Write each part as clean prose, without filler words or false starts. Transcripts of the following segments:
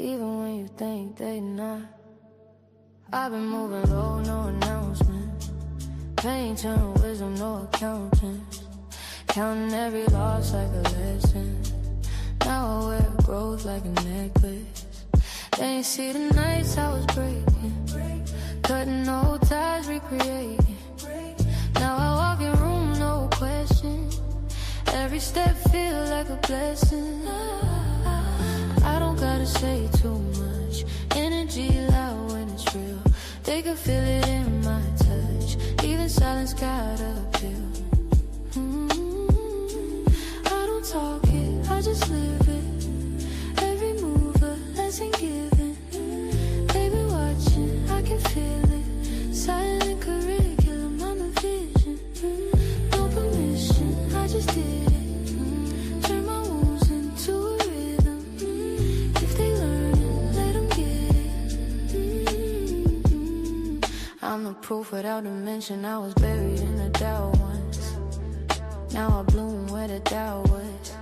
even when you think they not. I've been moving low, no announcements. Pain turn wisdom, no accountants. Counting every loss like a lesson. Now I wear growth like a necklace. They ain't see the nights I was breaking, cutting old ties, recreating. Now I walk in room, no question. Every step feel like a blessing. I don't gotta say too much. Energy loud when it's real. They can feel it in my touch. Even silence got appeal. I don't talk it, I just live it. Every move a lesson given. Baby watching, I can feel it. Silent curriculum, I'm a vision. No permission, I just did it. Turn my wounds into a rhythm. If they learn it, let them get it. I'm the proof without a mention. I was buried in the doubt once. Now I bloom where the doubt was.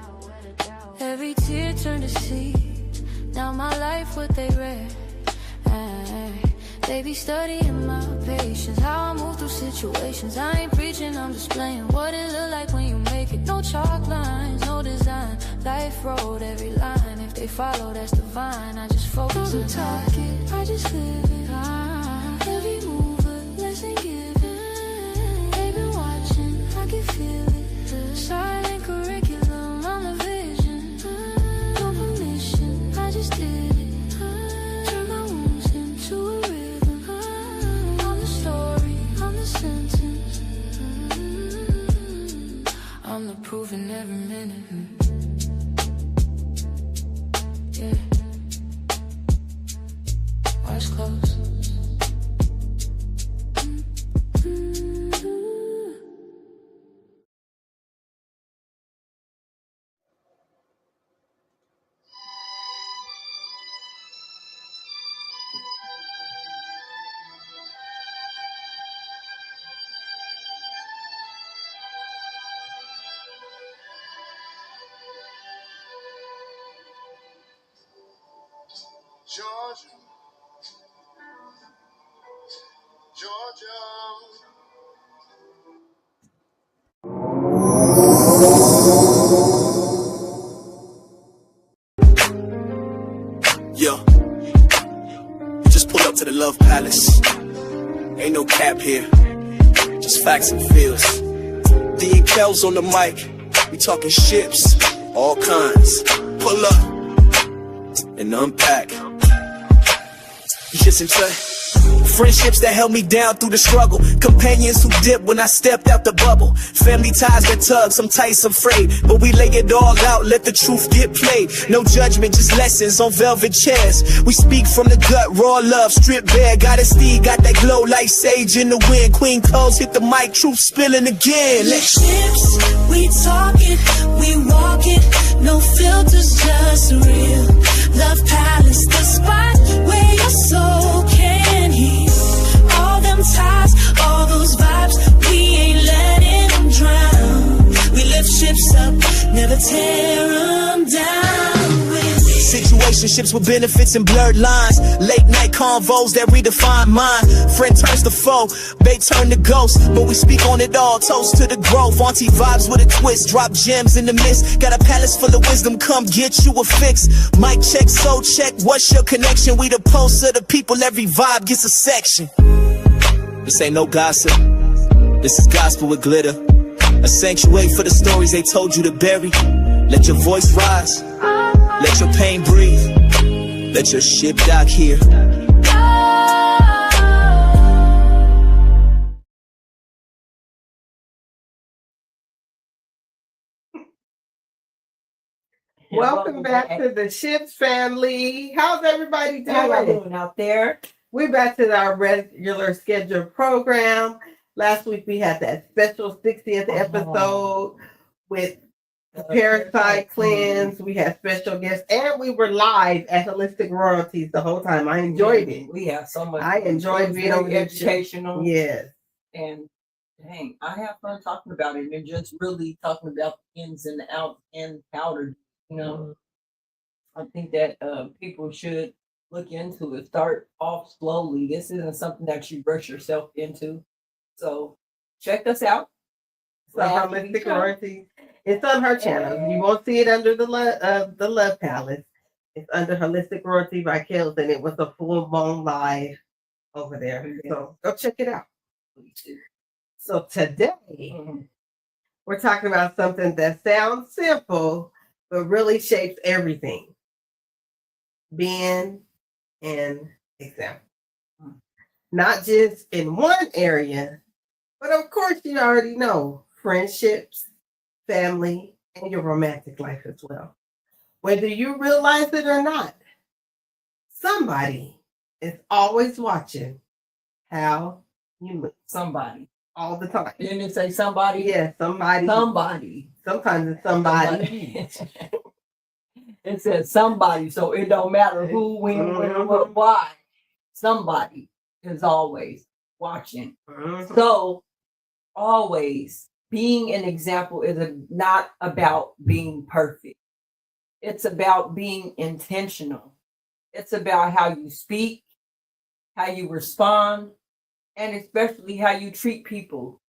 Every tear turned to seed. Now my life what they read. They be studying my patience, how I move through situations. I ain't preaching, I'm displaying what it look like when you make it. No chalk lines, no design. Life wrote every line. If they follow, that's divine. I just focus on talking, I just live it. Every move a lesson given. They've been watching, I can feel it. Silent curriculum, I'm a vision. No permission, I just did it. Turn my wounds into a rhythm. I'm the story, I'm the sentence. I'm the proof in every minute. Yeah. Eyes closed. Georgia, Georgia. Yo, you just pulled up to the Love Palace. Ain't no cap here, just facts and feels. D and Kellz on the mic, we talking ships, all kinds. Pull up and unpack. You just enjoy friendships that held me down through the struggle. Companions who dipped when I stepped out the bubble. Family ties that tug, some tight, some frayed. But we lay it all out, let the truth get played. No judgment, just lessons on velvet chairs. We speak from the gut, raw love, stripped bare. Goddessdee, got that glow like sage in the wind. Queen Kellz hit the mic, truth spilling again. Ships, we talk it, we walk it. No filters, just real. Love Palace, the spot where your soul can heal. All them ties, all those vibes, we ain't letting them drown. We lift ships up, never tear them down. Situationships with benefits and blurred lines. Late night convos that redefine mind. Friend turns to foe, babe turn to ghost. But we speak on it all, toast to the growth. Auntie vibes with a twist, drop gems in the mist. Got a palace full of wisdom, come get you a fix. Mic check, soul check, what's your connection? We the pulse of the people, every vibe gets a section. This ain't no gossip, this is gospel with glitter. A sanctuary for the stories they told you to bury. Let your voice rise, let your pain breathe, let your ship dock here. Welcome back to the Ships family. How's everybody doing out there? We're back to our regular scheduled program. Last week we had that special 60th episode with the Parasite Cleanse. We had special guests and we were live at Holistic Royalties the whole time. I enjoyed it. We had so much. I enjoyed being on educational. Yes. And dang, I have fun talking about it and just really talking about the ins and outs and powder, you know. I think that people should look into it. Start off slowly. This isn't something that you rush yourself into. So check us out. So Holistic Royalty. It's on her channel. You won't see it under the Love Palace. It's under Holistic Royalty by Kellz, and it was a full-blown live over there. So go check it out. So today, we're talking about something that sounds simple, but really shapes everything. Being an example. Not just in one area, but of course you already know friendships, family, and your romantic life as well. Whether you realize it or not, somebody is always watching how you move. Somebody. All the time. Didn't it say somebody? Yeah, somebody. Somebody. Sometimes it's somebody. It says somebody, so it don't matter who, when, where, what, why. Somebody is always watching. So always being an example is not about being perfect. It's about being intentional. It's about how you speak, how you respond, and especially how you treat people,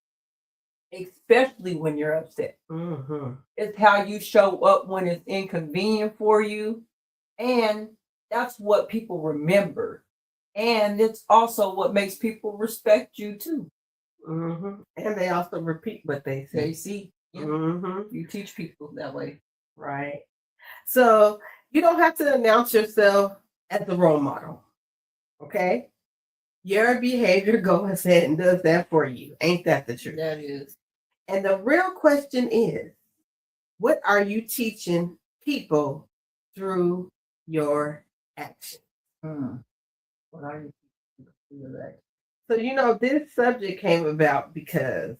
especially when you're upset. It's how you show up when it's inconvenient for you. And that's what people remember. And it's also what makes people respect you too. And they also repeat what they say. They see. You teach people that way. Right. So you don't have to announce yourself as a role model. Okay? Your behavior goes ahead and does that for you. Ain't that the truth? That is. And the real question is, what are you teaching people through your actions? What are you teaching through your actions? So, this subject came about because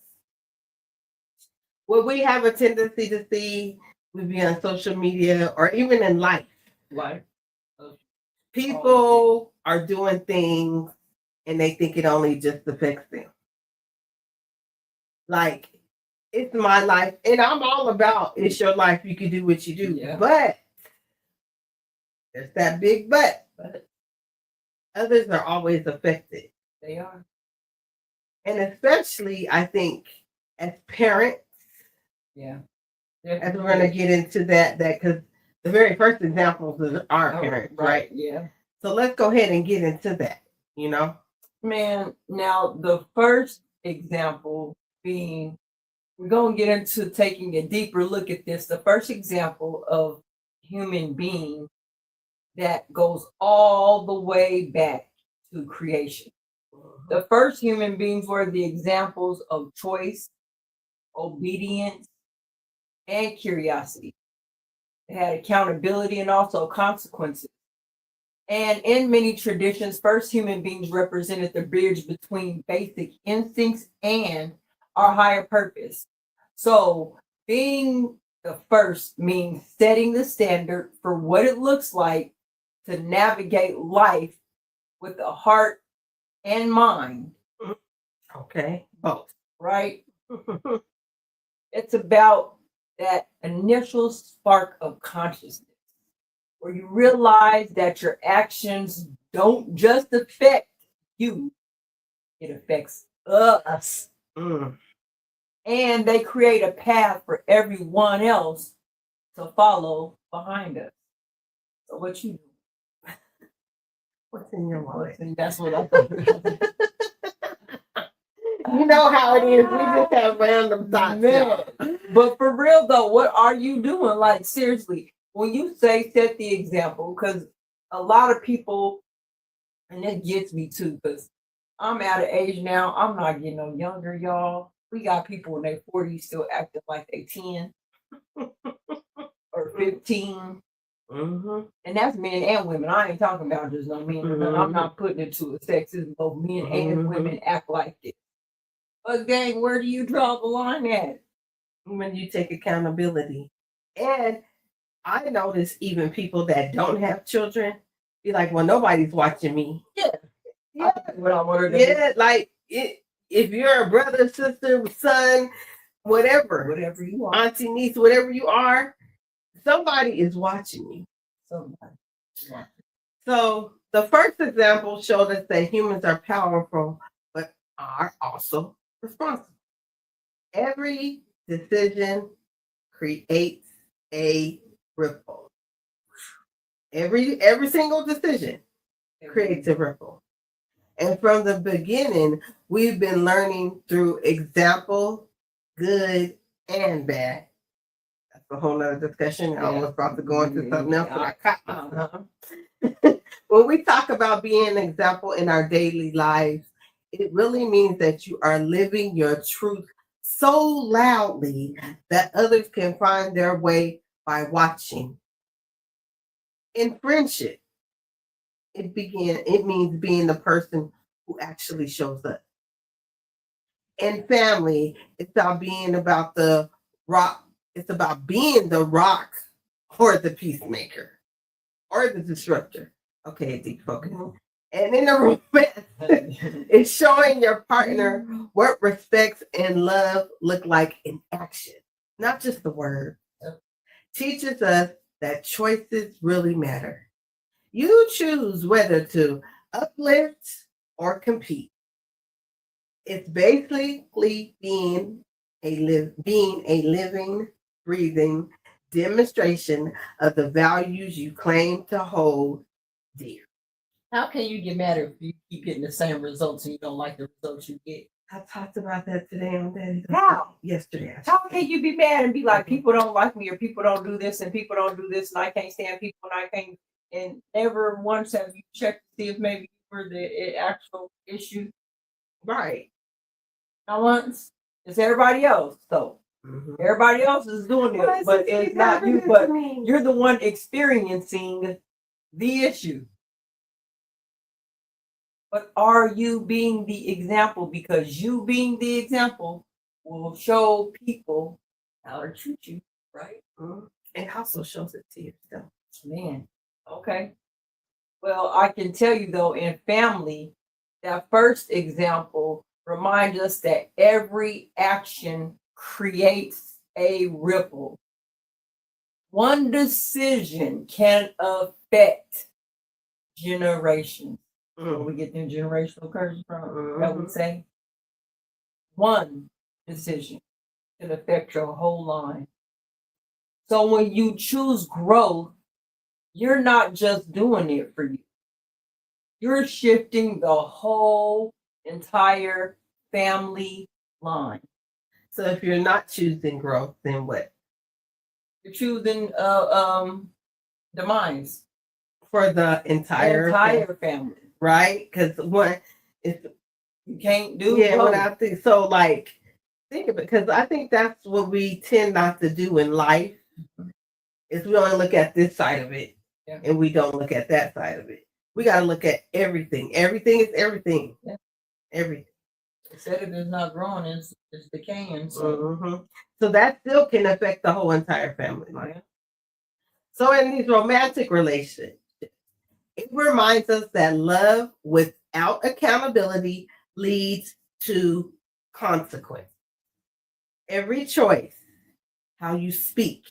what we have a tendency to see, we be on social media or even in life. Life. People are doing things and they think it only just affects them. Like, it's my life, and I'm all about it's your life. You can do what you do. Yeah. But there's that big but. Others are always affected. They are. And especially, I think, as parents. Yeah. As we're going to get into that because the very first examples are our parents, right? Yeah. So let's go ahead and get into that, Man, now the first example being, we're going to get into taking a deeper look at this. The first example of human being that goes all the way back to creation. The first human beings were the examples of choice, obedience, and curiosity. They had accountability and also consequences. And in many traditions, first human beings represented the bridge between basic instincts and our higher purpose. So being the first means setting the standard for what it looks like to navigate life with a heart and mind. Okay, both. Right? It's about that initial spark of consciousness where you realize that your actions don't just affect you, it affects us. And they create a path for everyone else to follow behind us. So what you do? What's in your wallet? And that's what I thought. You know how it is. We just have random thoughts. But for real though, what are you doing? Like seriously, when you say set the example, because a lot of people, and it gets me too, because I'm at an age now, I'm not getting no younger, y'all. We got people in their 40s still acting like they 10 or 15. And that's men and women. I ain't talking about just no men. I'm not putting it to a sexism. Both men and women act like this. But gang, where do you draw the line at? When you take accountability. And I notice even people that don't have children be like, well, nobody's watching me. Yeah. Like if you're a brother, sister, son, whatever you are, auntie, niece, whatever you are, somebody is watching you. Somebody. So the first example showed us that humans are powerful, but are also responsible. Every decision creates a ripple. Every single decision creates a ripple. And from the beginning, we've been learning through example, good and bad. That's a whole nother discussion. I was about to go into something else, but I caught myself. When we talk about being an example in our daily lives, it really means that you are living your truth so loudly that others can find their way by watching. In friendship, it means being the person who actually shows up. In family, it's about the rock. It's about being the rock or the peacemaker or the disruptor. Okay, deep focus. And in a romance, it's showing your partner what respect and love look like in action, not just the word. Teaches us that choices really matter. You choose whether to uplift or compete. It's basically being a living, breathing demonstration of the values you claim to hold dear. How can you get mad if you keep getting the same results and you don't like the results you get? I talked about that today on Daddy. How? Yesterday. How can you be mad and be like, people don't like me or people don't do this and people don't do this and I can't stand people and I can't, and never once have you checked to see if maybe you were the actual issue? Right. Not once. It's everybody else. So everybody else is doing it, but it's not you, but you're the one experiencing the issue. But are you being the example? Because you being the example will show people how to treat you, right? It also shows it to yourself. Man, okay. Well, I can tell you though, in family, that first example reminds us that every action creates a ripple. One decision can affect generations. Where we get them generational curses from, that we say. One decision can affect your whole line. So when you choose growth, you're not just doing it for you. You're shifting the whole entire family line. So if you're not choosing growth, then what? You're choosing demise for the entire family. Right? Because if you can't do when I think so, like think of it, because I think that's what we tend not to do in life. Is we only look at this side of it, and we don't look at that side of it. We got to look at everything. Everything is everything. Yeah. Everything. Instead of it's not growing, it's decaying. So. So that still can affect the whole entire family life. Yeah. So in these romantic relationships, it reminds us that love without accountability leads to consequence. Every choice, how you speak,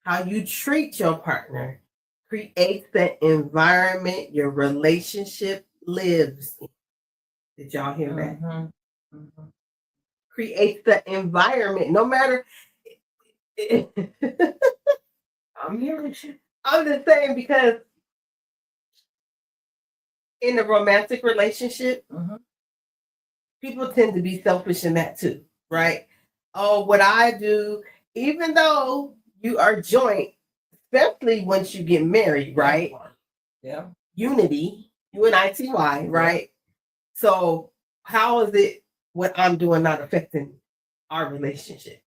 how you treat your partner, creates the environment your relationship lives in. Did y'all hear that? Creates the environment, no matter. I'm hearing you. I'm just saying because in a romantic relationship, people tend to be selfish in that too, right? Oh, what I do, even though you are joint, especially once you get married, right? Yeah. Unity, UNITY, right? So how is it what I'm doing not affecting our relationship?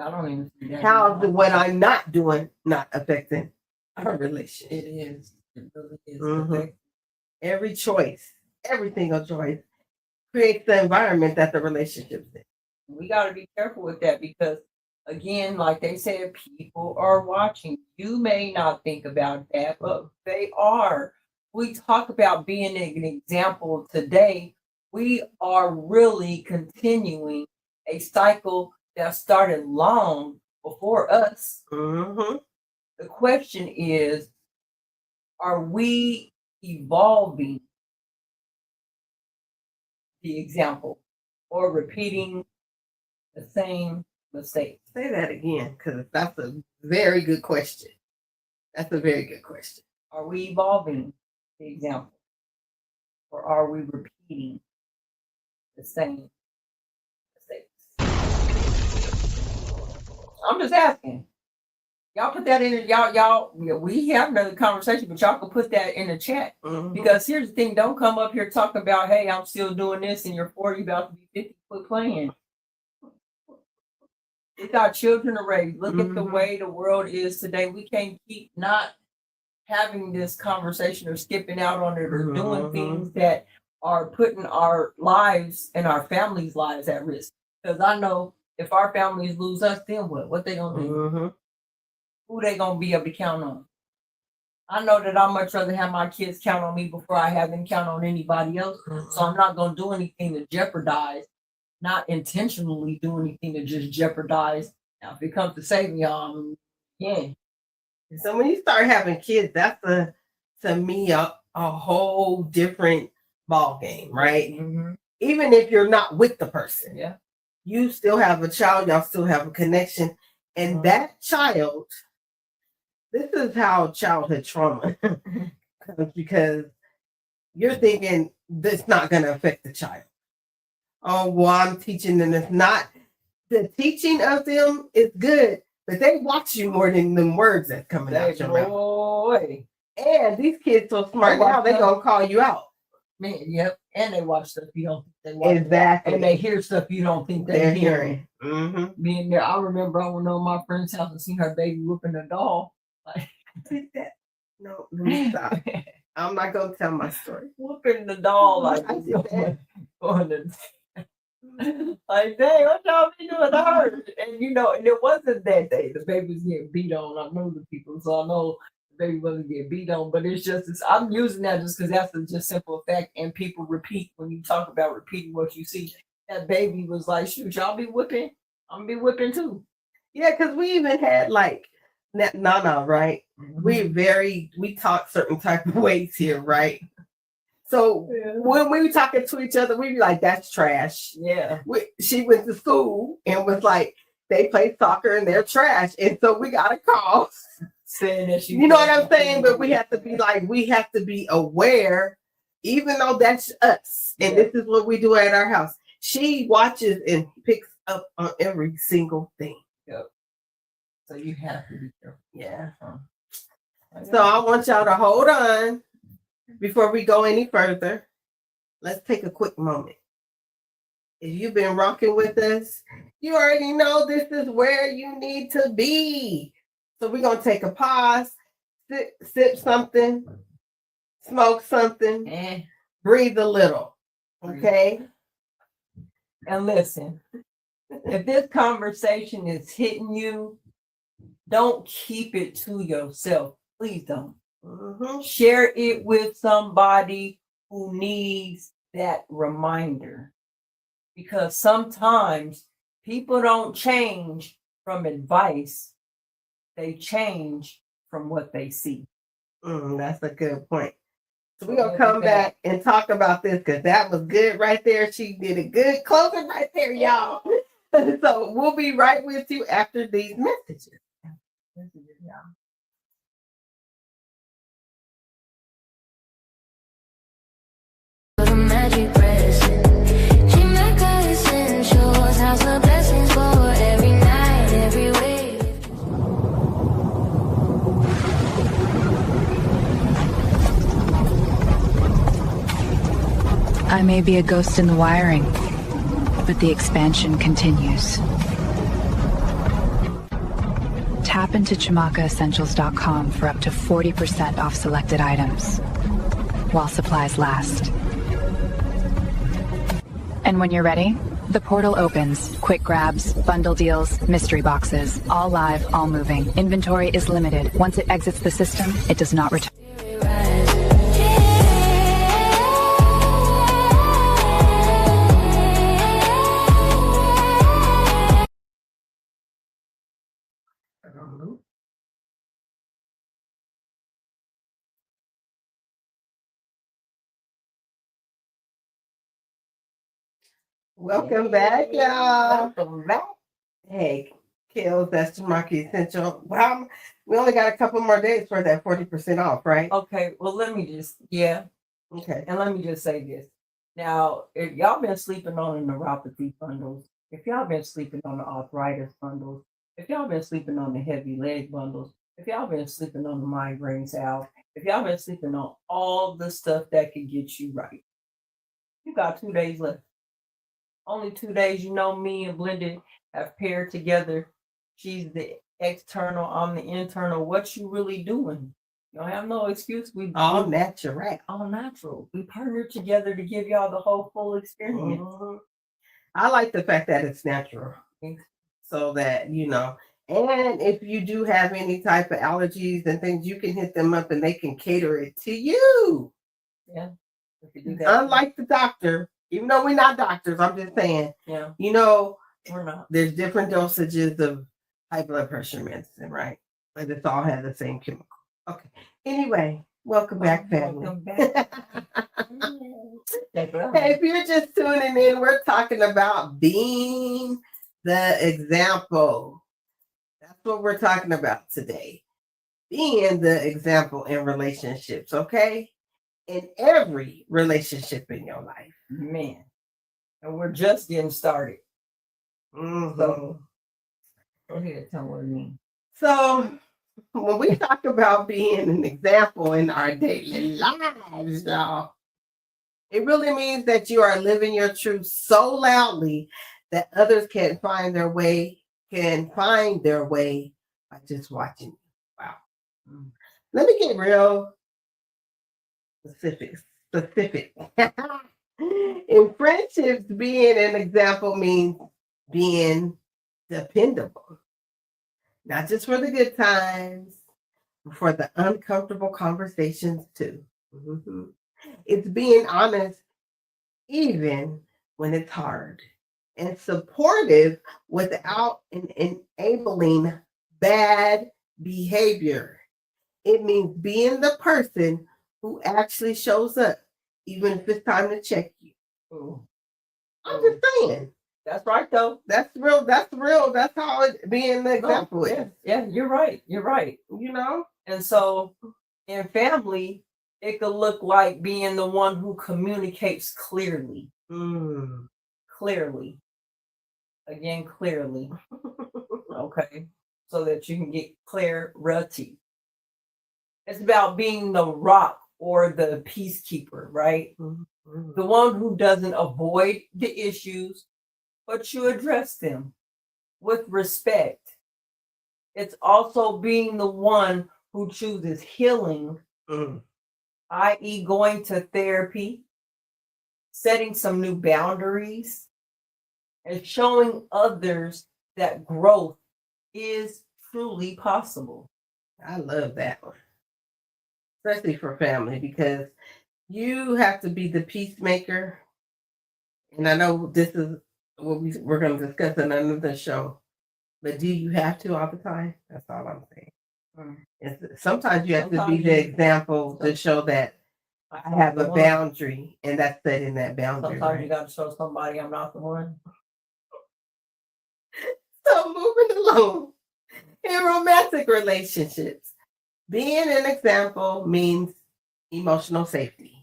I don't even see that. How is it what I'm not doing not affecting our relationship? It is. It really is. Every choice, every single choice creates the environment that the relationship's in. We got to be careful with that because, again, like they said, people are watching. You may not think about that, but they are. We talk about being an example today. We are really continuing a cycle that started long before us. The question is, are we evolving the example or repeating the same mistakes? Say that again, because that's a very good question. That's a very good question. Are we evolving the example or are we repeating the same mistakes? I'm just asking. Y'all put that in. Y'all. We have another conversation, but y'all can put that in the chat. Because here's the thing: don't come up here talking about, "Hey, I'm still doing this," and you're 40, about to be 50. Quit playing. It's our children to raise. Look at the way the world is today. We can't keep not having this conversation or skipping out on it or doing things that are putting our lives and our families' lives at risk. Because I know if our families lose us, then what? What they gonna do? Who they gonna be able to count on? I know that I'd much rather have my kids count on me before I have them count on anybody else. So I'm not gonna do anything to jeopardize, not intentionally do anything to just jeopardize. Now, if it comes to saving y'all, yeah. So when you start having kids, that's to me a whole different ball game, right? Even if you're not with the person, you still have a child. Y'all still have a connection, and that child. This is how childhood trauma comes, because you're thinking this not going to affect the child. Oh, well, I'm teaching them. It's not. The teaching of them is good, but they watch you more than them words that's coming out your mouth. And these kids so smart now, they're going to call you out. Man, yep. And they watch stuff you don't think they watch. Exactly. And they hear stuff you don't think they're hearing. Being there, I remember I went over my friend's house and seen her baby whooping a doll. Like, that. No, let me stop. I'm not gonna tell my story. Whooping the doll like I did that. Like, dang, what y'all be doing to her? And and it wasn't that day. The baby was getting beat on. I know the people, so I know the baby wasn't getting beat on. But it's just I'm using that just because that's a just simple fact. And people repeat when you talk about repeating what you see. That baby was like, shoot, y'all be whipping. I'm gonna be whipping too. Yeah, because we even had like Nana, right? We talk certain type of ways here, right? So when we were talking to each other, we'd be like, that's trash. Yeah. She went to school and was like, they play soccer and they're trash. And so we got a call saying that you know what I'm saying? But we have to be like, we have to be aware, even though that's us. And this is what we do at our house. She watches and picks up on every single thing. Yep. So you have to be careful. Yeah. So I want y'all to hold on before we go any further. Let's take a quick moment. If you've been rocking with us, you already know this is where you need to be. So we're going to take a pause, sip something, smoke something, breathe a little. Okay? And listen, if this conversation is hitting you, don't keep it to yourself. Please don't. Share it with somebody who needs that reminder. Because sometimes people don't change from advice. They change from what they see. That's a good point. So we're going to come back and talk about this because that was good right there. She did a good closing right there, y'all. So we'll be right with you after these messages. The magic present. She make her essentials. House of blessings for every night, every way. I may be a ghost in the wiring, but the expansion continues. Tap into ChamakaEssentials.com for up to 40% off selected items, while supplies last. And when you're ready, the portal opens. Quick grabs, bundle deals, mystery boxes, all live, all moving. Inventory is limited. Once it exits the system, it does not return. Welcome back, y'all. Welcome back. Hey, Kellz, that's Market Essential. Well, we only got a couple more days for that 40% off, right? Okay, well, let me just, Okay. and let me just say this. Now, if y'all been sleeping on the neuropathy bundles, if y'all been sleeping on the arthritis bundles, if y'all been sleeping on the heavy leg bundles, if y'all been sleeping on the migraine salve, if y'all been sleeping on all the stuff that could get you right, you got 2 days left. Only 2 days. You know, me and Blended have paired together. She's the external, I'm the internal. What you really doing? You don't have no excuse. We All natural. all natural. We partnered together to give y'all the whole full experience. I like the fact that it's natural. So that, you know, and if you do have any type of allergies and things, you can hit them up and they can cater it to you. Yeah. We could do that. Unlike the doctor, even though we're not doctors, I'm just saying, Yeah, you know, we're not. there's different dosages of high blood pressure medicine, right? But it's all have the same chemical. Okay. Anyway, welcome back, family. Welcome back. Hey, if you're just tuning in, we're talking about being the example. That's what we're talking about today. Being the example in relationships, okay? In every relationship in your life. Man. And we're just getting started. So go ahead, tell me what it means. So when we talk about being an example in our daily lives, y'all, it really means that you are living your truth so loudly that others can find their way by just watching you. Wow. Let me get real specific. In friendships, being an example means being dependable. Not just for the good times, but for the uncomfortable conversations too. It's being honest even when it's hard, and supportive without enabling bad behavior. It means being the person who actually shows up, even if it's time to check you. I'm just saying. That's right, though. That's real. That's real. That's how it being the example is. Yeah, you're right. You're right. You know? And so in family, it could look like being the one who communicates clearly. Clearly. Again, clearly. Okay. So that you can get clarity. It's about being the rock or the peacekeeper, right? The one who doesn't avoid the issues, but you address them with respect. It's also being the one who chooses healing, i.e., going to therapy, setting some new boundaries, and showing others that growth is truly possible. I love that one, especially for family, because you have to be the peacemaker. And I know this is what we're going to discuss in another show, but do you have to all the time? That's all I'm saying. Sometimes you have to be the example to show that I have a boundary, and that's setting that boundary. Sometimes right? you got to show somebody I'm not the one. So moving along, in romantic relationships, being an example means emotional safety.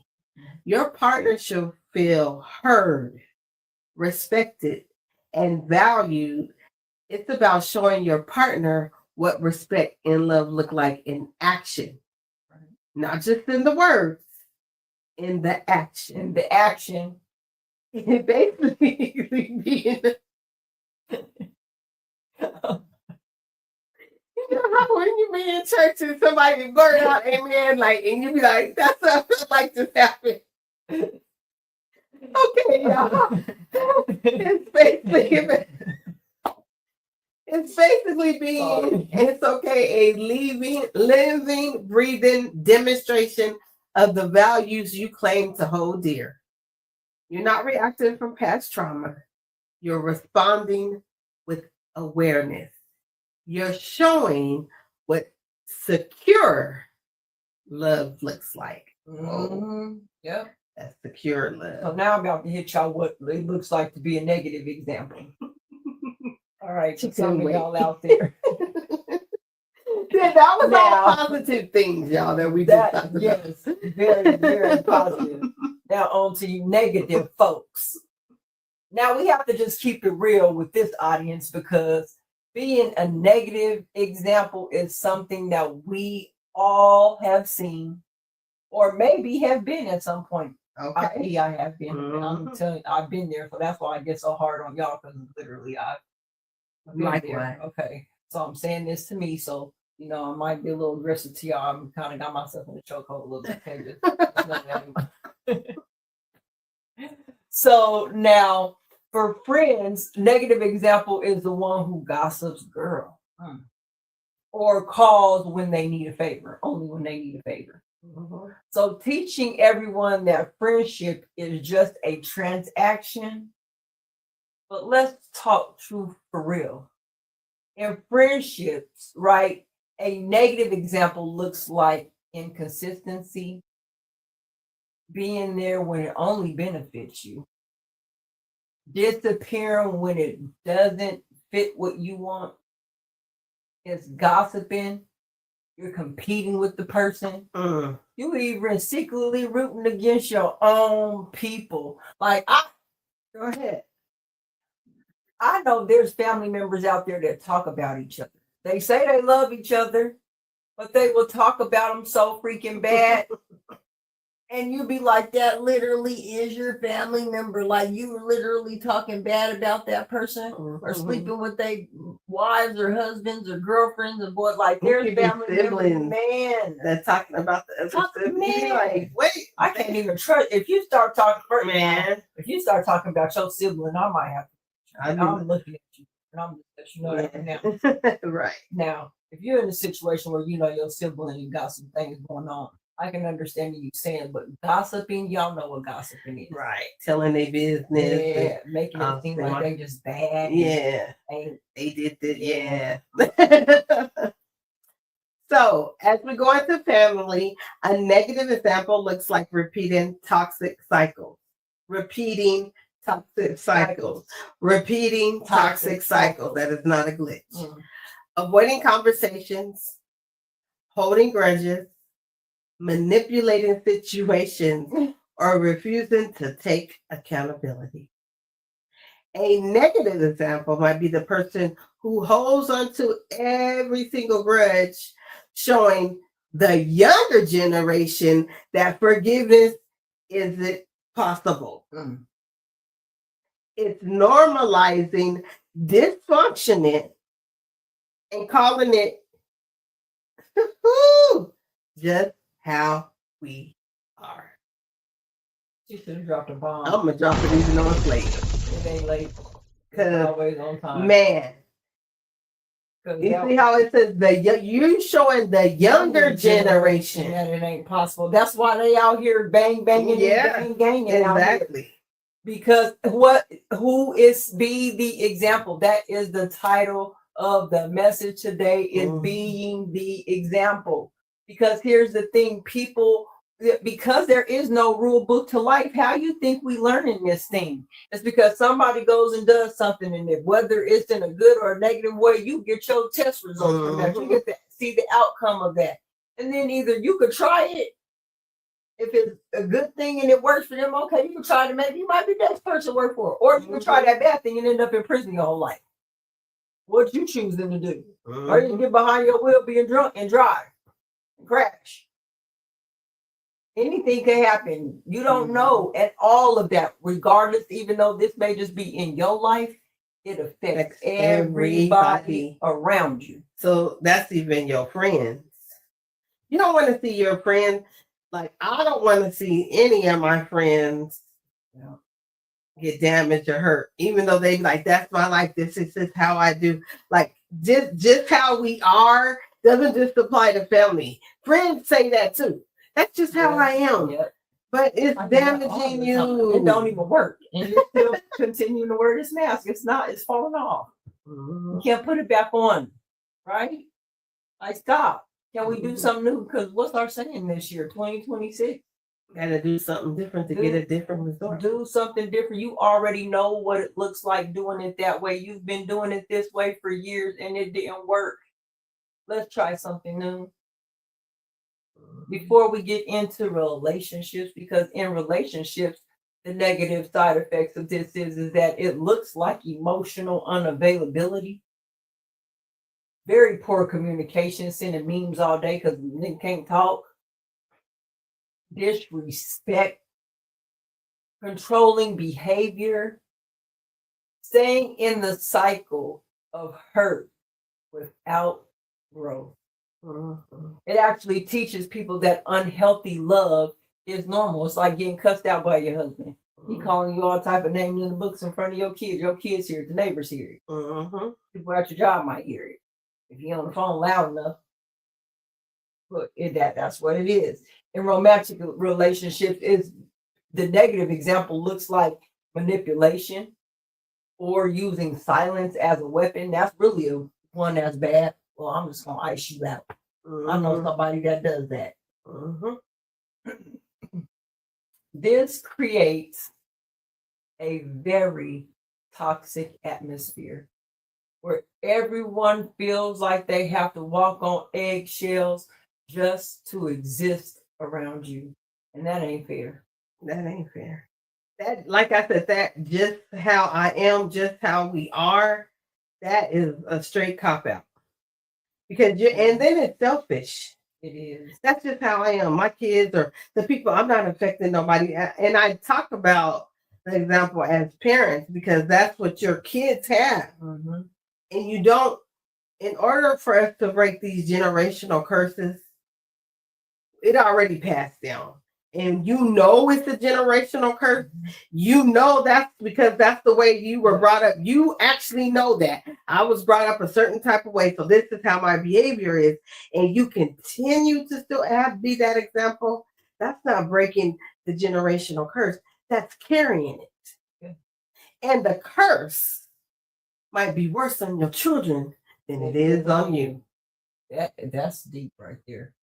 Your partner should feel heard, respected, and valued. It's about showing your partner what respect and love look like in action, not just in the words, in the action. In the action. It basically being. You know how when you be in church and somebody blurt out amen, like, and you be like, that's what I feel like this happened. Okay, y'all. It's basically being, it's okay, a living, breathing demonstration of the values you claim to hold dear. You're not reacting from past trauma. You're responding with awareness. You're showing what secure love looks like. Yep. That's secure So love. now I'm about to hit y'all what it looks like to be a negative example. All right, to some of y'all out there. Yeah, that was Now- all positive things, y'all, that we just talked about. Yes, very, very positive. Now on to you negative folks. Now we have to just keep it real with this audience because being a negative example is something that we all have seen or maybe have been at some point. Okay. I have been. I'm Mhm. telling you, I've been there, so that's why I get so hard on y'all because literally I've been there. Likewise. Okay, so I'm saying this to me, so you know I might be a little aggressive to y'all. I'm kind of got myself in the chokehold a little bit. Okay, just know that. So now, for friends, negative example is the one who gossips, girl, or calls when they need a favor, only when they need a favor. Mhm. So teaching everyone that friendship is just a transaction, but let's talk truth for real. In friendships, right, a negative example looks like inconsistency, being there when it only benefits you, disappearing when it doesn't fit what you want. It's gossiping. You're competing with the person. Mm. You even secretly rooting against your own people. Like Go ahead. I know there's family members out there that talk about each other. They say they love each other, but they will talk about them so freaking bad. And you be like, that literally is your family member. Like you were literally talking bad about that person or Mhm. sleeping with their wives or husbands or girlfriends and boys. Like It there's could be family members, siblings. man. That's talking about the other Talk- sibling. You be man. like, wait, I can't even trust if you start talking man. If you start talking about your sibling, I might have I to. I'm looking at you, and I'm just let you know that now. Right. Now, if you're in a situation where you know your sibling and you got some things going on, I can understand you saying, but gossiping, y'all know what gossiping is. Right. Telling their business. Yeah, making it seem like they just bad. Yeah. And They did this. Yeah. So, as we go into family, a negative example looks like repeating toxic cycles. Repeating toxic cycles. Repeating toxic cycles. That is not a glitch. Avoiding conversations, holding grudges, manipulating situations, or refusing to take accountability. A negative example might be the person who holds onto every single grudge, showing the younger generation that forgiveness isn't possible. It's normalizing dysfunction and calling it just how we are. you should have dropped a bomb. I'm gonna drop it even though it's late. It ain't late. It's 'Cause, always on time. man, 'Cause you that- see how it says you showing the younger generation. that it ain't possible. That's why they out here banging, Yeah, and ganging out here. exactly. Because who is be the example? That is the title of the message today, is being the example. Because here's the thing, people, because there is no rule book to life, how you think we learning this thing? It's because somebody goes and does something in it, whether it's in a good or a negative way, you get your test results from that. You get to see the outcome of that. And then either you could try it. If it's a good thing and it works for them, okay, you can try to maybe you might be the next person to work for it. Or you can try that bad thing and end up in prison your whole life. What you choosing to do? Or you can get behind your wheel being drunk and drive and crash. Anything can happen. You don't know. And all of that, regardless, even though this may just be in your life, it affects everybody around you. So that's even your friends. You don't want to see your friends. Like, I don't want to see any of my friends get damaged or hurt, even though they like, that's my life. This is just how I do. Like, just how we are doesn't just apply to family. Friends say that too. That's just how I am. Yeah. But it's damaging you. It don't even work. And you're still continuing to wear this mask. It's falling off. You can't put it back on. Right? Like, stop. Can we do something new? Because what's our saying this year, 2026? Gotta do something different to get a different result. Do something different. You already know what it looks like doing it that way. You've been doing it this way for years and it didn't work. Let's try something new. Before we get into relationships, because in relationships, the negative side effects of this is that it looks like emotional unavailability. Very poor communication, sending memes all day because they can't talk. Disrespect, controlling behavior, staying in the cycle of hurt without growth. It actually teaches people that unhealthy love is normal. It's like getting cussed out by your husband. He calling you all type of names in the books in front of your kids. Your kids hear it, the neighbors hear it. People at your job might hear it. If you're on the phone loud enough, but that's what it is. In romantic relationships, is the negative example looks like manipulation or using silence as a weapon. That's really one that's bad. Well, I'm just gonna ice you out. I know somebody that does that. This creates a very toxic atmosphere where everyone feels like they have to walk on eggshells just to exist around you. And that ain't fair. That ain't fair. That, like I said, that just how I am, just how we are, that is a straight cop-out. Because and then it's selfish. It is. That's just how I am. My kids or the people, I'm not affecting nobody. And I talk about the example as parents because that's what your kids have. And you don't, in order for us to break these generational curses, it already passed down. And you know it's a generational curse. You know that's because that's the way you were brought up. You actually know that. I was brought up a certain type of way, so this is how my behavior is. And you continue to still be that example. That's not breaking the generational curse. That's carrying it. And the curse might be worse on your children than it is on you. That's deep right there.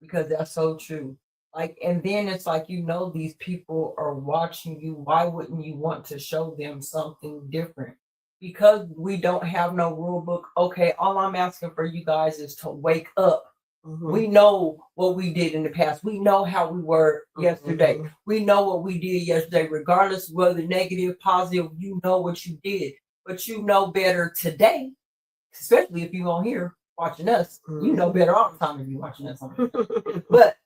Because that's so true. Like, and then it's like, you know, these people are watching you. Why wouldn't you want to show them something different? Because we don't have no rule book. Okay, all I'm asking for you guys is to wake up. We know what we did in the past. We know how we were yesterday. We know what we did yesterday, regardless of whether negative, positive, you know what you did. But you know better today, especially if you're on here watching us. You know better all the time if you're watching us. But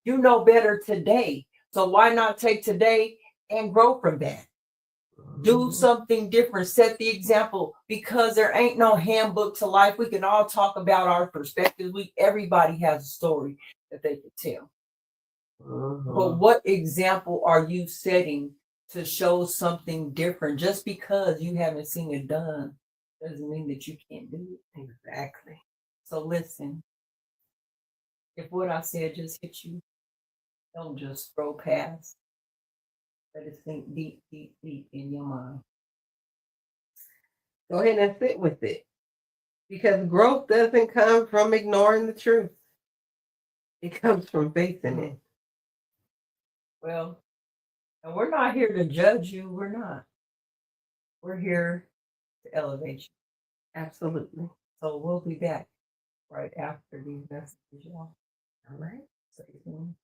you know better today. So why not take today and grow from that? Do something different. Set the example, because there ain't no handbook to life. We can all talk about our perspectives. Everybody has a story that they can tell. But what example are you setting to show something different? Just because you haven't seen it done doesn't mean that you can't do it. Exactly. So listen, if what I said just hit you, don't just scroll past. Let it sink deep, deep, deep in your mind. Go ahead and sit with it. Because growth doesn't come from ignoring the truth. It comes from facing it. Well, and we're not here to judge you. We're not. We're here to elevate you. Absolutely. So we'll be back right after these messages, y'all. All right. Stay tuned.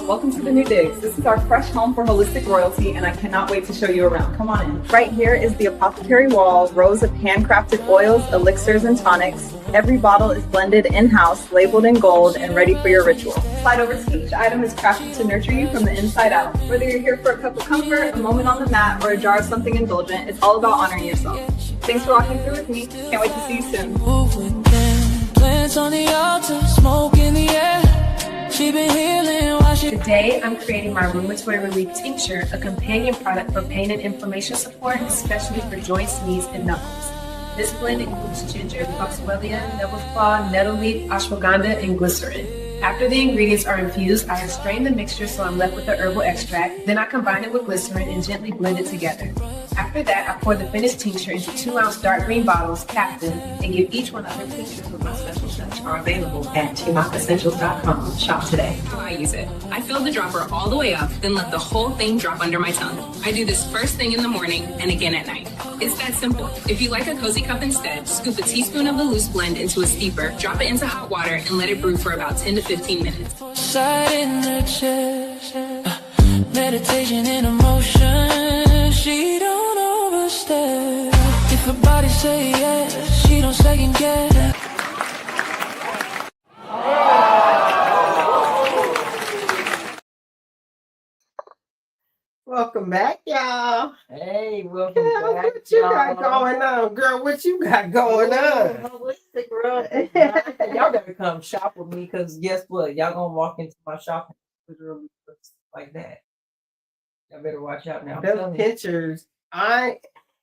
Welcome to the New Digs. This is our fresh home for holistic royalty, and I cannot wait to show you around. Come on in. Right here is the apothecary wall, rows of handcrafted oils, elixirs, and tonics. Every bottle is blended in-house, labeled in gold, and ready for your ritual. Slide over to each item is crafted to nurture you from the inside out. Whether you're here for a cup of comfort, a moment on the mat, or a jar of something indulgent, it's all about honoring yourself. Thanks for walking through with me. Can't wait to see you soon. Plants on the altar, smoke in the air. She been healing while she... Today, I'm creating my rheumatoid relief tincture, a companion product for pain and inflammation support, especially for joints, knees, and knuckles. This blend includes ginger, foxwellia, devil's claw, nettle leaf, ashwagandha, and glycerin. After the ingredients are infused, I have strained the mixture so I'm left with the herbal extract. Then I combine it with glycerin and gently blend it together. After that, I pour the finished tincture into 2-ounce dark green bottles, cap them, and give each one other tinctures with my special touch are available at TMOCessentials.com. Shop today. I use it. I fill the dropper all the way up, then let the whole thing drop under my tongue. I do this first thing in the morning and again at night. It's that simple. If you like a cozy cup instead, scoop a teaspoon of the loose blend into a steeper, drop it into hot water, and let it brew for about 10 to 15 minutes. Side in the chest, meditation in emotion. She don't overstep. If her body say yes, she don't second guess. Welcome back, y'all. Hey, welcome Kellz, back. what you got going on, girl? What you got going on? Holistic world. Y'all better come shop with me because guess what? Y'all gonna walk into my shop and literally looks like that. Y'all better watch out now. Those pictures, and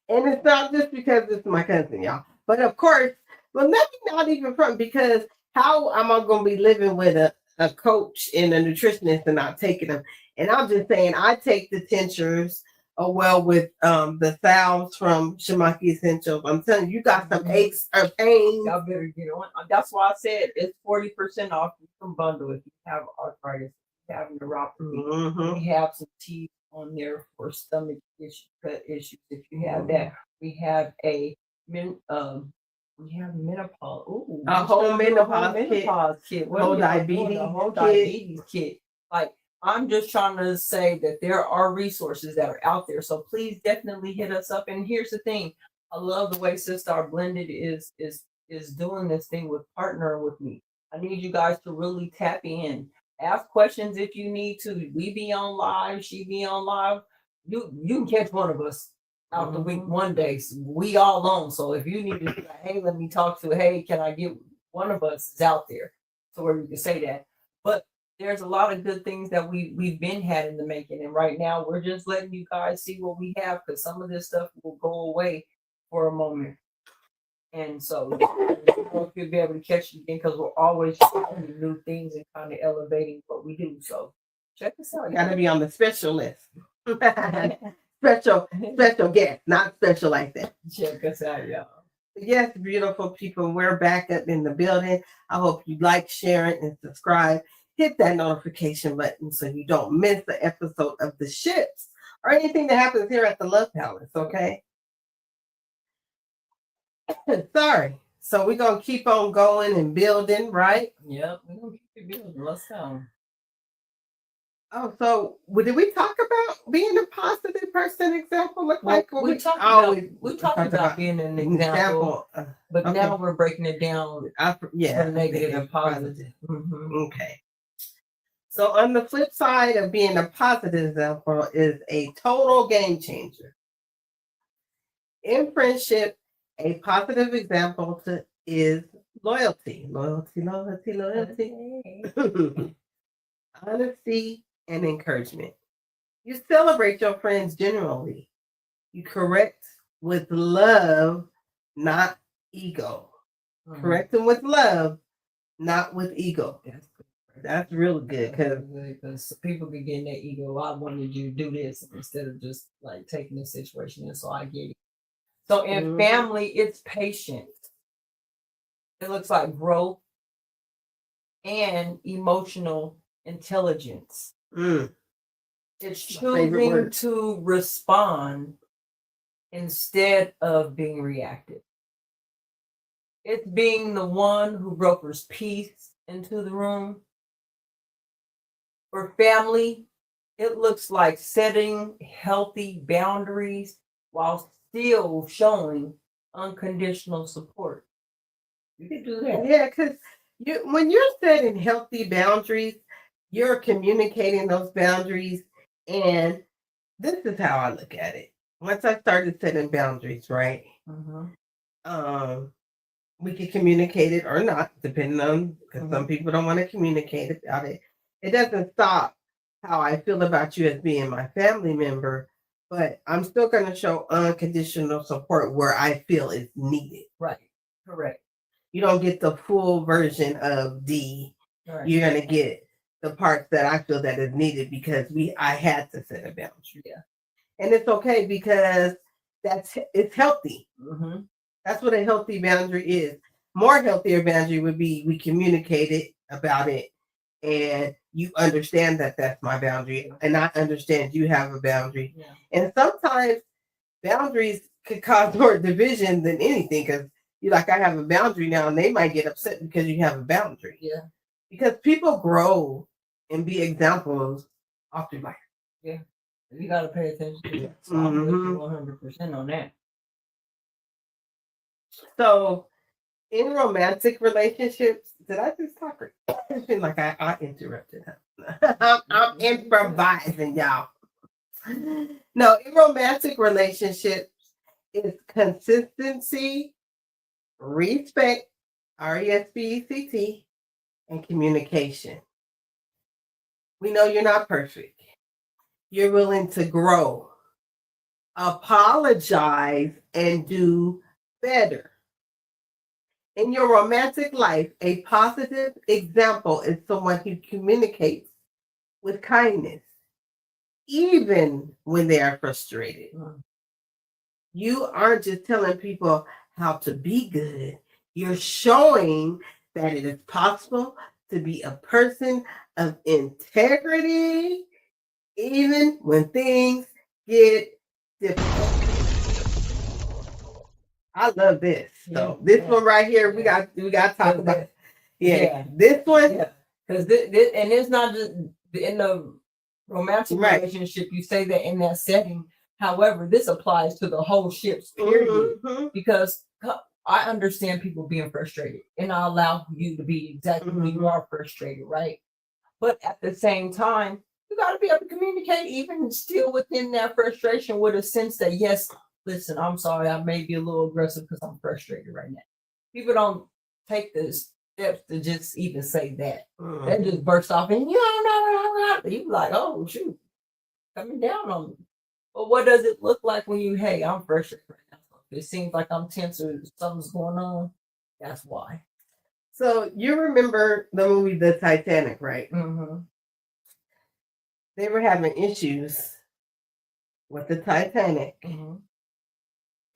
it's not just because it's my cousin, y'all. But of course, well, maybe not even from because how am I gonna be living with a coach and a nutritionist and not taking them? And I'm just saying, I take the tinctures well with the salves from Shamaki Essentials. I'm telling you, you got some aches or pains. Y'all better get on. That's why I said it's 40% off. You can bundle if you have arthritis, if you have neuropathy. We have some teas on there for stomach gut issues. If you have that, we have a menopause. Ooh, A whole menopause kit. Whole diabetes kit. Like, I'm just trying to say that there are resources that are out there. So please definitely hit us up. And here's the thing. I love the way Sister Blended is doing this thing with partnering with me. I need you guys to really tap in. Ask questions if you need to. We be on live, she be on live. You can catch one of us out the week one day. So we all on. So if you need to say, hey, let me talk to, hey, can I get one of us is out there. So where you can say that. But there's a lot of good things that we've been had in the making. And right now we're just letting you guys see what we have because some of this stuff will go away for a moment. And so you'll be able to catch it again because we're always trying new things and kind of elevating what we do. So check us out. You gotta be on the special list. special guest, not special like that. Check us out, y'all. Yes, beautiful people, we're back up in the building. I hope you like, share it, and subscribe. Hit that notification button so you don't miss the episode of the ships or anything that happens here at the Love Palace, okay? Sorry. So we're going to keep on going and building, right? Yep, we're going to keep it building. Let's go. Oh, so did we talk about being a positive person example? Look well, like we talked about being an example, but okay. Now we're breaking it down from negative and positive. Okay. So on the flip side of being a positive example is a total game changer. In friendship, a positive example is loyalty. Loyalty. Honesty and encouragement. You celebrate your friends generally. You correct with love, not ego. Correct them with love, not with ego. That's really good because people can get in their ego. I wanted you to do this instead of just like taking the situation. And so I get it. So in family, it's patience. It looks like growth and emotional intelligence. It's choosing to respond instead of being reactive. It's being the one who brokers peace into the room. For family, it looks like setting healthy boundaries while still showing unconditional support. You can do that. Yeah, because when you're setting healthy boundaries, you're communicating those boundaries. And this is how I look at it. Once I started setting boundaries, right? We can communicate it or not, depending on, because some people don't want to communicate about it. It doesn't stop how I feel about you as being my family member, but I'm still going to show unconditional support where I feel it's needed. Right. Correct. You don't get the full version of D. Right. You're going to get the parts that I feel that is needed because I had to set a boundary. Yeah. And it's okay because it's healthy. Mm-hmm. That's what a healthy boundary is. More healthier boundary would be we communicated about it and you understand that that's my boundary and I understand you have a boundary. Yeah. And sometimes boundaries could cause more division than anything because you like, I have a boundary now and they might get upset because you have a boundary. Yeah. Because people grow and be examples all through life. Yeah. You got to pay attention to that. So Mm-hmm. I'm with you 100% on that. So, in romantic relationships, did I just talk? It's been like I interrupted her. I'm improvising, y'all. No, in romantic relationships, it's consistency, respect, RESPECT, and communication. We know you're not perfect. You're willing to grow, apologize, and do better. In your romantic life, a positive example is someone who communicates with kindness, even when they are frustrated. You aren't just telling people how to be good. You're showing that it is possible to be a person of integrity, even when things get difficult. I love this. So this one right here, we got to talk about. This one. Yeah, because this, and it's not just in the romantic relationship. You say that in that setting. However, this applies to the whole ship's period because I understand people being frustrated, and I allow you to be exactly when you are frustrated, right? But at the same time, you got to be able to communicate, even still within that frustration, with a sense that yes. Listen, I'm sorry, I may be a little aggressive because I'm frustrated right now. People don't take the steps to just even say that. They just burst off and you don't know. You like, oh shoot, coming down on me. But what does it look like when you, hey, I'm frustrated right now? If it seems like I'm tense or something's going on, that's why. So you remember the movie The Titanic, right? Mm-hmm. They were having issues with the Titanic. Mm-hmm.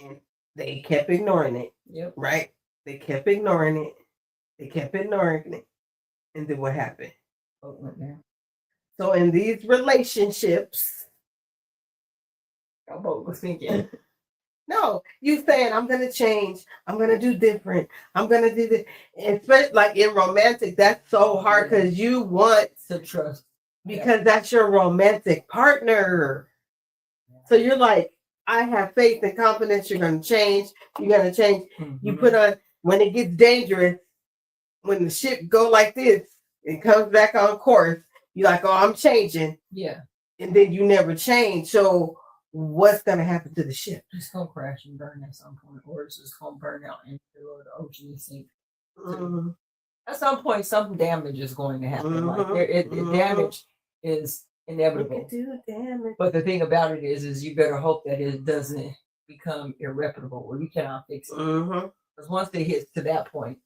And they kept ignoring it. Yep. Right? They kept ignoring it. They kept ignoring it. And then what happened? So in these relationships, our boat was thinking. No, you saying I'm gonna change, I'm gonna do different, I'm gonna do this. Especially like in romantic, that's so hard because you want to trust. Because that's your romantic partner. So you're like, I have faith and confidence you're going to change. You're going to change. Mm-hmm. You put on, when it gets dangerous, when the ship go like this, it comes back on course, you're like, oh, I'm changing. Yeah. And then you never change. So what's going to happen to the ship? It's going to crash and burn at some point, or it's just going to burn out into the ocean and sink. Mm-hmm. At some point, some damage is going to happen. Mm-hmm. Like the damage is inevitable. But the thing about it is you better hope that it doesn't become irreparable or you cannot fix it. Because once it hits to that point,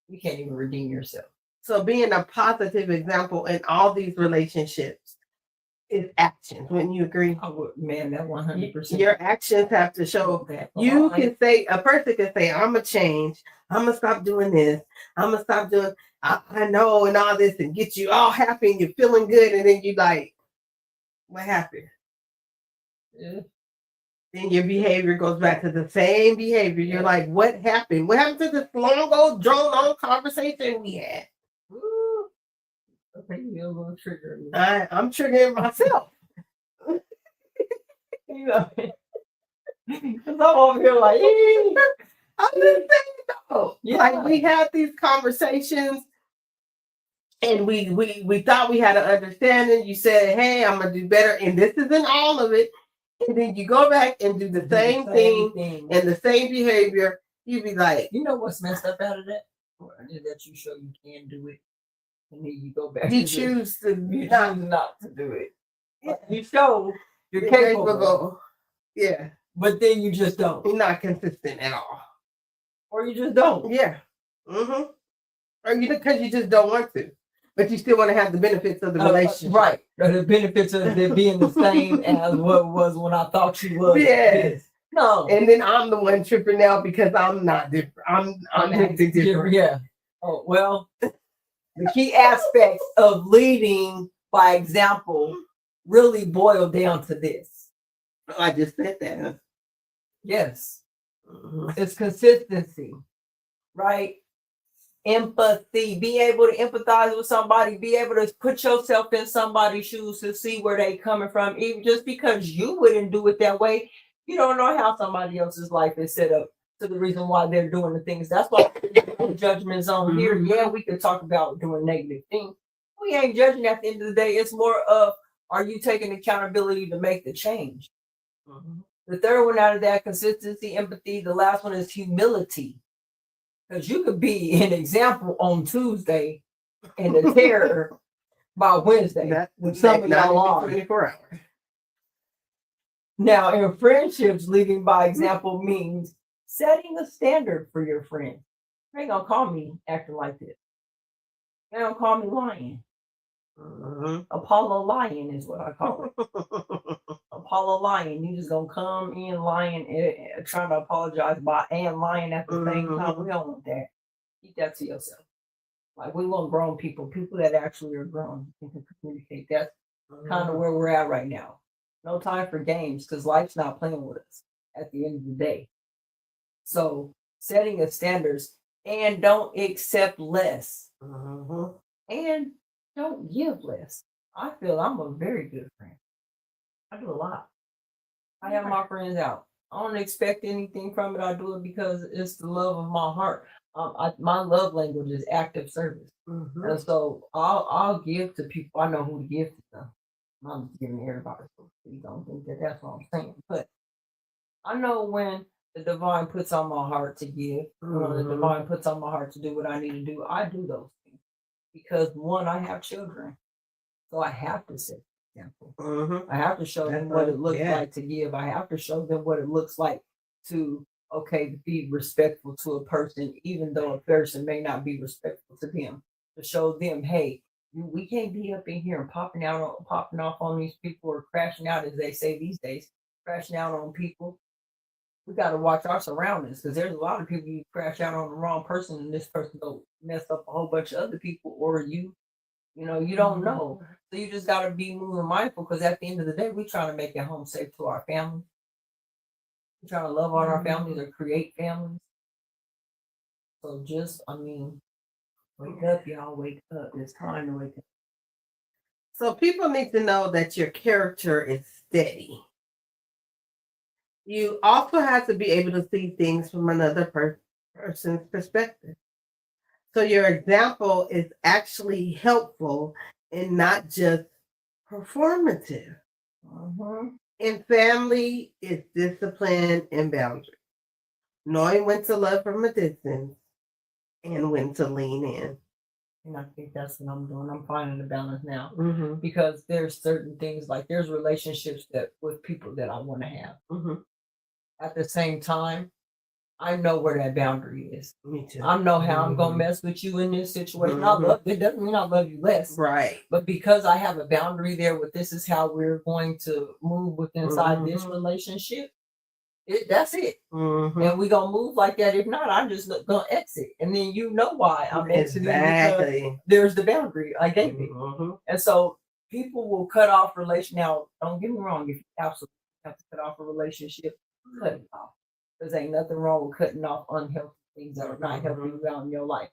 you can't even redeem yourself. So being a positive example in all these relationships is actions. Wouldn't you agree? I would, man, that 100%. Your actions have to show that. You can say, a person can say, I'm going to change. I'm going to stop doing this. I'm going to stop doing, I know, and all this, and get you all happy and you're feeling good. And then you like, what happened? Yeah. Then your behavior goes back to the same behavior. You're like, what happened? What happened to this long old drawn on conversation we had? Ooh. Okay, you're a little triggered. I'm triggering myself. You know, because I'm over here like, I'm just saying though. Yeah. Like we had these conversations and we thought we had an understanding. You said, hey, I'm gonna do better, and this isn't all of it. And then you go back and do the same thing and the same behavior. You be like, you know what's messed up out of that? Is that you show you can do it, and then you go back. You choose not to do it. Yeah. You show You're capable. Yeah. But then you just don't. You're not consistent at all. Or you just don't. Yeah. Mm-hmm. Or because you just don't want to. But you still want to have the benefits of the relationship. Right. The benefits of it being the same as what it was when I thought you was. Yes. No. And then I'm the one tripping out because I'm not different. I'm acting different. Yeah. Oh, well, the key aspects of leading by example really boil down to this. I just said that. Yes. It's consistency, right? Empathy, be able to empathize with somebody, be able to put yourself in somebody's shoes to see where they coming from. Even just because you wouldn't do it that way, you don't know how somebody else's life is set up to the reason why they're doing the things. That's why judgment zone here. Yeah, we could talk about doing negative things. We ain't judging at the end of the day. It's more of, are you taking accountability to make the change? The third one out of that, consistency, empathy. The last one is humility. Because you could be an example on Tuesday and a terror by Wednesday. With some of y'all are. 24 hours. Now, in friendships, leading by example means setting a standard for your friends. They ain't gonna call me acting like this. They don't call me lying. Apollo lying is what I call it. Apollo lying. You just gonna come in lying, trying to apologize and lying at the same time. We don't want that. Keep that to yourself. Like, we want grown people that actually are grown and can communicate. That's kind of where we're at right now. No time for games because life's not playing with us at the end of the day. So setting a standards and don't accept less. And don't give less. I feel I'm a very good friend. I do a lot. I have my friends out. I don't expect anything from it. I do it because it's the love of my heart. My love language is active service. And so I'll give to people. I know who to give to them. I'm just giving everybody, so you don't think that that's what I'm saying. But I know when the divine puts on my heart to give, when the divine puts on my heart to do what I need to do, I do those things. Because one, I have children. So I have to set an example. I have to show them what it looks like to give. I have to show them what it looks like to, be respectful to a person, even though a person may not be respectful to them. To show them, hey, we can't be up in here and popping off on these people or crashing out, as they say these days, crashing out on people. We got to watch our surroundings because there's a lot of people you crash out on the wrong person and this person will mess up a whole bunch of other people or you don't know. So you just got to be moving mindful because at the end of the day, we're trying to make it home safe to our families. We're trying to love on our families or create families. So wake up, y'all, wake up. It's time to wake up. So people need to know that your character is steady. You also have to be able to see things from another person's perspective. So your example is actually helpful and not just performative. In family, it's discipline and boundaries. Knowing when to love from a distance and when to lean in. And I think that's what I'm doing. I'm finding the balance now because there's certain things, like there's relationships that with people that I want to have. At the same time, I know where that boundary is. Me too. I know how I'm gonna mess with you in this situation. It doesn't mean I love you less, right? But because I have a boundary there, with this is how we're going to move with inside this relationship. That's it, and we gonna move like that. If not, I'm just gonna exit, and then you know why I'm exiting because there's the boundary I gave you, and so people will cut off relation. Now, don't get me wrong. If you absolutely have to cut off a relationship, cut it off. There's ain't nothing wrong with cutting off unhealthy things that are not helping you out in your life.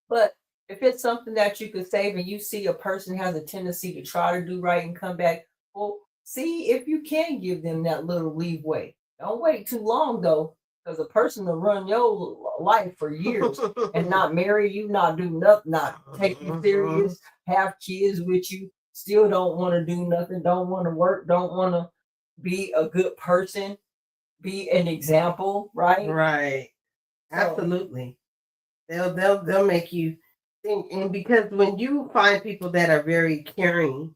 But if it's something that you could save and you see a person has a tendency to try to do right and come back, well, see if you can give them that little leeway. Don't wait too long, though, because a person will run your life for years and not marry you, not do nothing, not take you serious, have kids with you, still don't want to do nothing, don't want to work, don't want to be a good person. Be an example, right? Right. Absolutely. They'll make you think, and because when you find people that are very caring,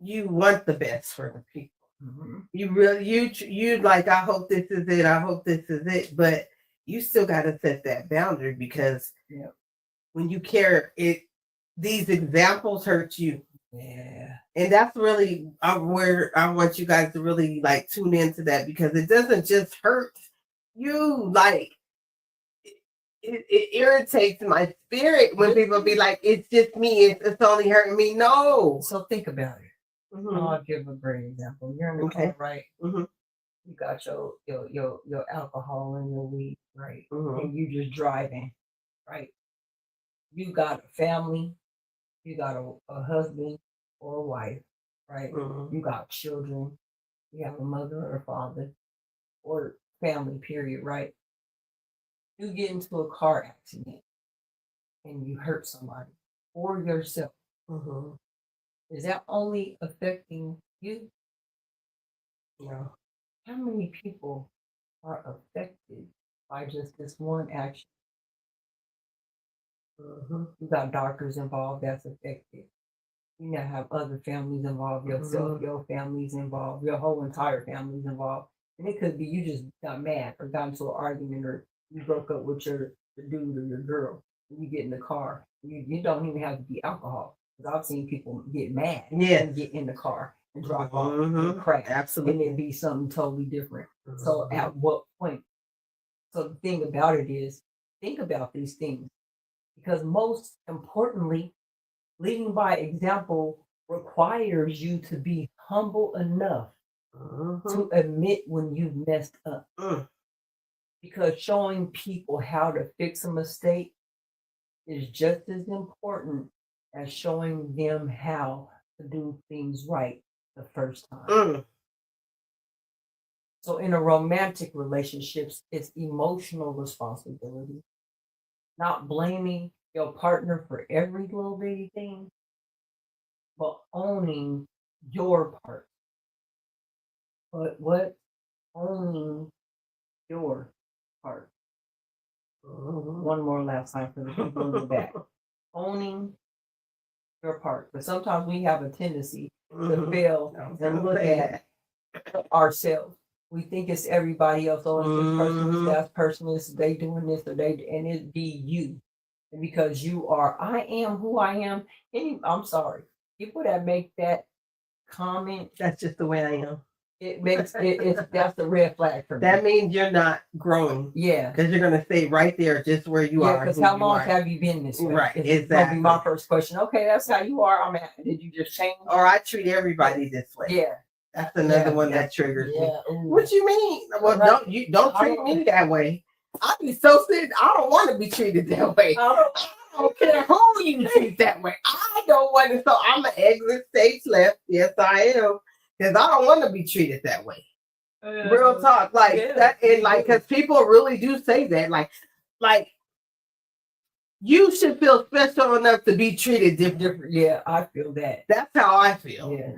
you want the best for the people. Mm-hmm. You really, you like, I hope this is it. I hope this is it. But you still got to set that boundary because when you care, these examples hurt you. Yeah. And that's really where I want you guys to really like tune into that, because it doesn't just hurt you. Like, it irritates my spirit when people be like, it's just me. It's only hurting me. No. So think about it. Mm-hmm. I'll give a great example. You're in the car, right? Mm-hmm. You got your alcohol and your weed, right? Mm-hmm. And you just driving, right? You got a family, you got a husband or a wife, right? Mm-hmm. You got children, you have a mother or father or family, period, right? You get into a car accident and you hurt somebody or yourself. Mm-hmm. Is that only affecting you? No. How many people are affected by just this one action? Mm-hmm. You got doctors involved, that's affected. You now have other families involved, yourself, your family's involved, your whole entire family's involved. And it could be you just got mad or got into an argument, or you broke up with the dude or your girl. And you get in the car. You don't even have to be alcohol. Because I've seen people get mad and get in the car and drive off and crash. Absolutely. And it be something totally different. So at what point? So the thing about it is, think about these things. Because most importantly, leading by example requires you to be humble enough to admit when you messed up. Because showing people how to fix a mistake is just as important as showing them how to do things right the first time. So in a romantic relationships, it's emotional responsibility, not blaming your partner for every little bitty thing, but owning your part. But what? Owning your part. One more last time for the people in the back. Owning your part. But sometimes we have a tendency to fail and look at ourselves. We think it's everybody else. Oh, it's this person, it's that person, it's they doing this or they, and it be you. And because you are, I am who I am. I'm sorry. People that make that comment, that's just the way I am. It makes that's the red flag for me. That means you're not growing. Yeah. Because you're going to stay right there just where you are. Because how long have you been this way? Right. It's going to be my first question. Okay, that's how you are. I'm at. Did you just change? Or I treat everybody this way. Yeah. That's another one that triggers me. Ooh. What you mean? Well, don't treat me that way. I'd be so sick. I don't want to be treated that way. I don't care who you treat that way. I don't want to. So I'm an exit stage left. Yes, I am. Because I don't want to be treated that way. Real talk. Like that. And like, because people really do say that. Like you should feel special enough to be treated different. Yeah, I feel that. That's how I feel. Yeah.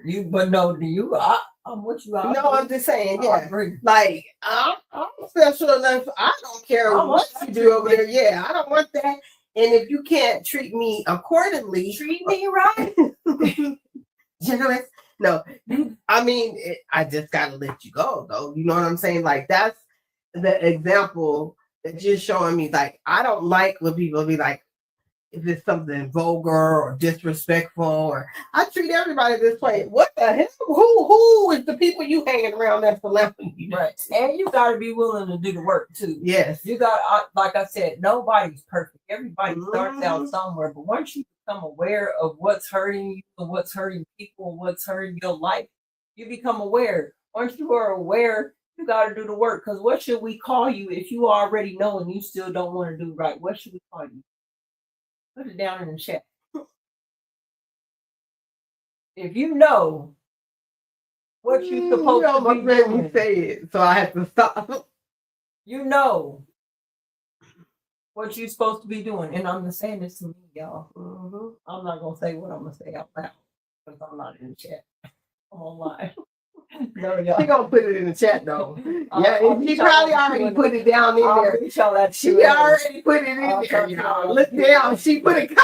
I'm with you. No, I'm just saying, yeah. Like, I'm special enough. I don't care what you do over there. Yeah, I don't want that. And if you can't treat me accordingly, treat me right. Generous. No, I mean, I just gotta let you go, though. You know what I'm saying? Like, that's the example that you're showing me. Like, I don't like when people be like, if it's something vulgar or disrespectful, or I treat everybody this way. What the hell? Who is the people you hanging around that's allowing you? Right. And you got to be willing to do the work too. Yes. You got, like I said, nobody's perfect. Everybody starts out somewhere, but once you become aware of what's hurting you and what's hurting people and what's hurting your life, you become aware. Once you are aware, you got to do the work. Because what should we call you if you already know and you still don't want to do right? What should we call you? Put it down in the chat. If you know what you're supposed to be doing, say it, so I have to stop. You know what you're supposed to be doing, and I'm saying this to me, y'all. I'm not gonna say what I'm gonna say out loud because I'm not in the chat. I'm online. No, she gonna put it in the chat though. Yeah, she probably already put it down in there. She already put it in there. Y'all. Look down. She put it.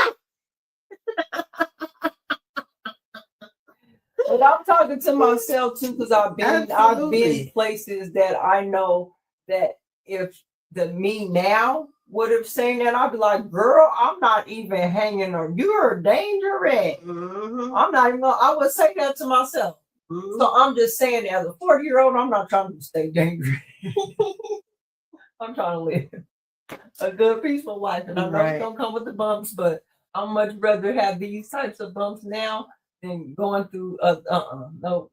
But I'm talking to myself too, because I've been Absolutely. places that I know that if the me now would have seen that, I'd be like, girl, I'm not even hanging on. You're a danger rat. I'm not even I would say that to myself. So I'm just saying, as a 40-year-old, I'm not trying to stay dangerous. I'm trying to live a good, peaceful life. And I know it's gonna come with the bumps, but I'd much rather have these types of bumps now than going through no.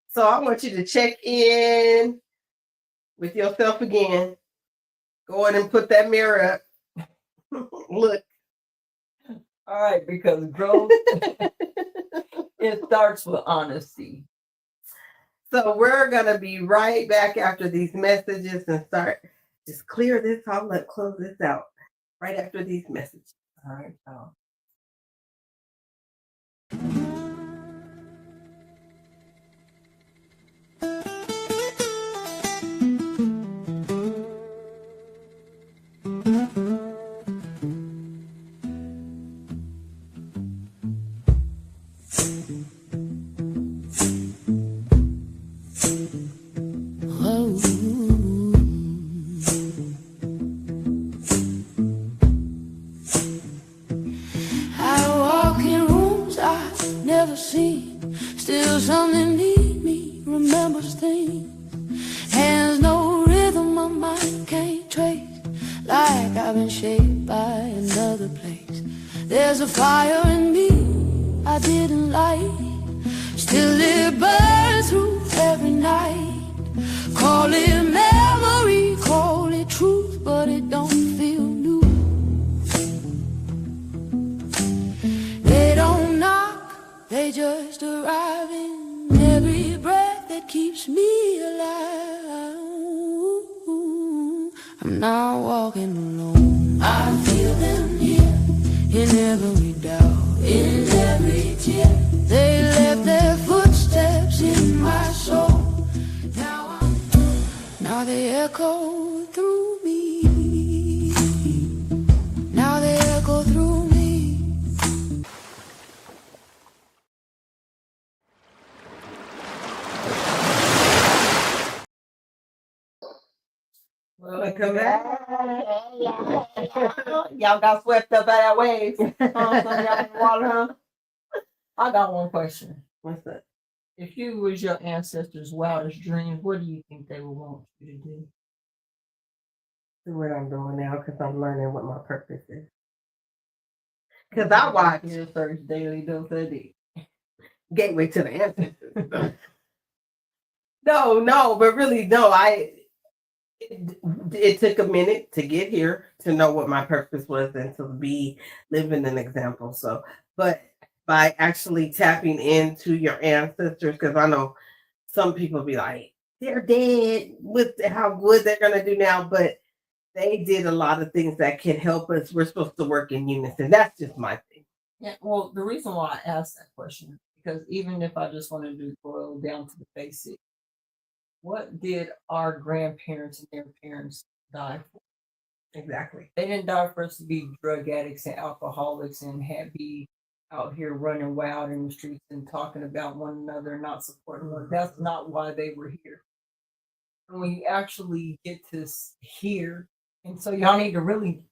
So I want you to check in with yourself again. Go ahead and put that mirror up. Look. All right, because growth it starts with honesty. So we're gonna be right back after these messages and start just clear this out. Let's close this out right after these messages. All right. Still something need me, remembers things. Hands no rhythm, my mind can't trace. Like I've been shaped by another place. There's a fire in me I didn't light. Still it burns through every night. Call it memory, call it truth, but it don't feel new. They don't knock, they just arrive in every breath that keeps me alive. I'm not walking alone. I feel them here in every doubt, in every tear. They left their footsteps in my soul. Now they echo through me. Now they echo through me. Welcome back. Y'all got swept up by that wave. Water, huh? I got one question. What's that? If you was your ancestors' wildest dreams, what do you think they would want you to do? Do what I'm doing now because I'm learning what my purpose is. Because I watch your first daily dose of it. Gateway to the Ancestors. No, but really, no. It took a minute to get here to know what my purpose was and to be living an example. So, but by actually tapping into your ancestors, because I know some people be like, they're dead with how good they're going to do now, but they did a lot of things that can help us. We're supposed to work in unison. That's just my thing. Yeah, well, the reason why I asked that question is because even if I just wanted to boil down to the basics, what did our grandparents and their parents die for? Exactly. They didn't die for us to be drug addicts and alcoholics and be out here running wild in the streets and talking about one another and not supporting one. That's not why they were here. And when you actually get to hear, and so y'all need to really,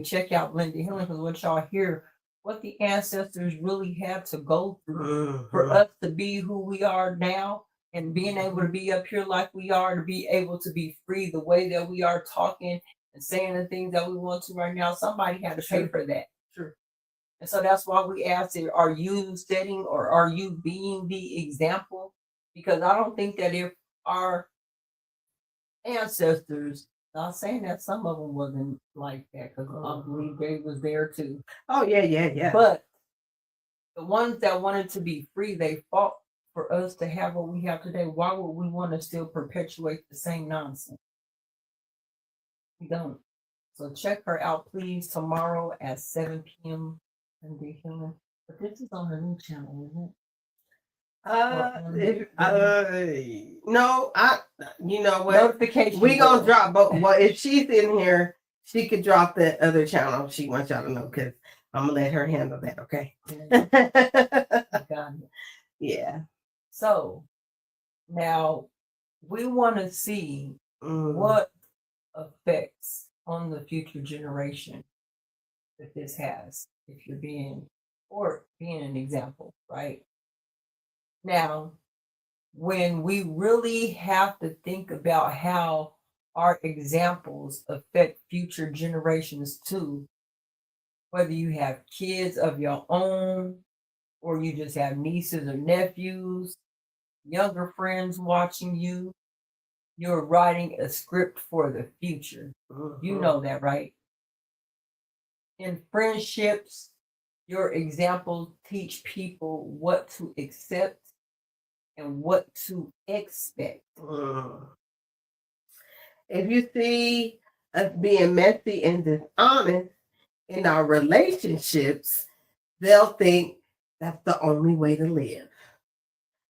check out Blended Healing, because what y'all hear, what the ancestors really had to go through for us to be who we are now. And being able to be up here like we are, to be able to be free the way that we are talking and saying the things that we want to right now, somebody had to pay for that. Sure. And so that's why we asked it, are you setting or are you being the example? Because I don't think that if our ancestors, not saying that some of them wasn't like that, because I believe they was there too. Oh, yeah. But the ones that wanted to be free, they fought for us to have what we have today. Why would we want to still perpetuate the same nonsense? We don't. So check her out, please, tomorrow at 7 p.m. and be human. But this is on her new channel, isn't it? No, you know what? Notification. We gonna drop both. Well, if she's in here, she could drop the other channel. She wants y'all to know, because I'm gonna let her handle that. Okay. Got behind it. Yeah. So now we want to see what effects on the future generation that this has if you're being an example, right? Now, when we really have to think about how our examples affect future generations too, whether you have kids of your own or you just have nieces or nephews, younger friends watching you, you're writing a script for the future. You know that, right? In friendships, your examples teach people what to accept and what to expect. If you see us being messy and dishonest in our relationships, they'll think that's the only way to live.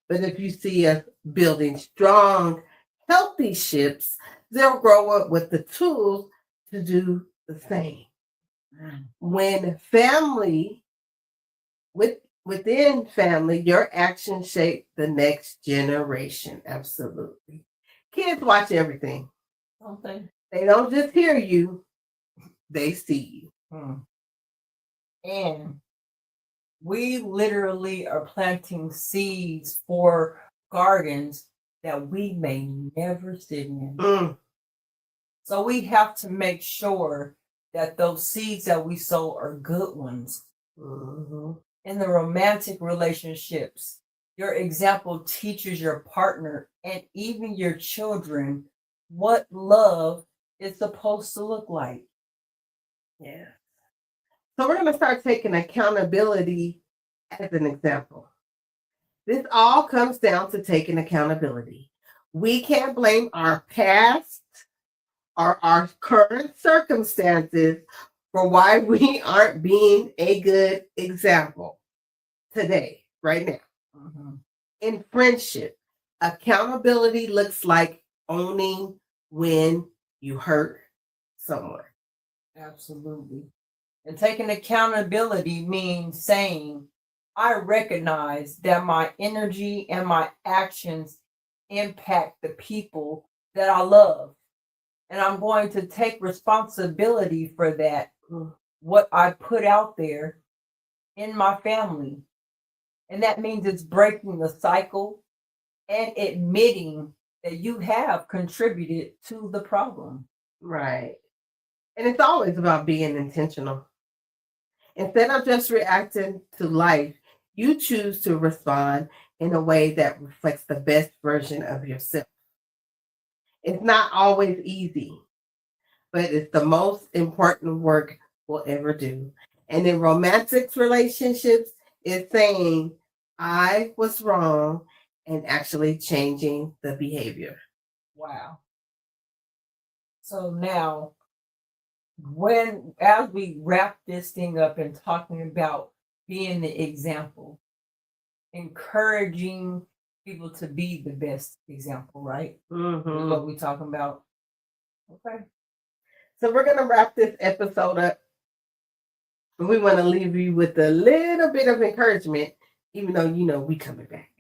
But if you see us building strong, healthy ships, they'll grow up with the tools to do the same. When within family, your actions shape the next generation. Absolutely. Kids watch everything. Okay. They don't just hear you, they see you. And we literally are planting seeds for gardens that we may never sit in. So we have to make sure that those seeds that we sow are good ones. In the romantic relationships, your example teaches your partner and even your children what love is supposed to look like. Yeah. So we're going to start taking accountability as an example. This all comes down to taking accountability. We can't blame our past or our current circumstances for why we aren't being a good example today, right now. In friendship, accountability looks like owning when you hurt someone. Absolutely. And taking accountability means saying, I recognize that my energy and my actions impact the people that I love. And I'm going to take responsibility for that, what I put out there in my family. And that means it's breaking the cycle and admitting that you have contributed to the problem. Right. And it's always about being intentional. Instead of just reacting to life, you choose to respond in a way that reflects the best version of yourself. It's not always easy, but it's the most important work we'll ever do. And in romantic relationships, it's saying, I was wrong and actually changing the behavior. Wow. So now, as we wrap this thing up and talking about being the example, encouraging people to be the best example, right? Is what we're talking about. Okay. So we're going to wrap this episode up. We want to leave you with a little bit of encouragement, even though we coming back.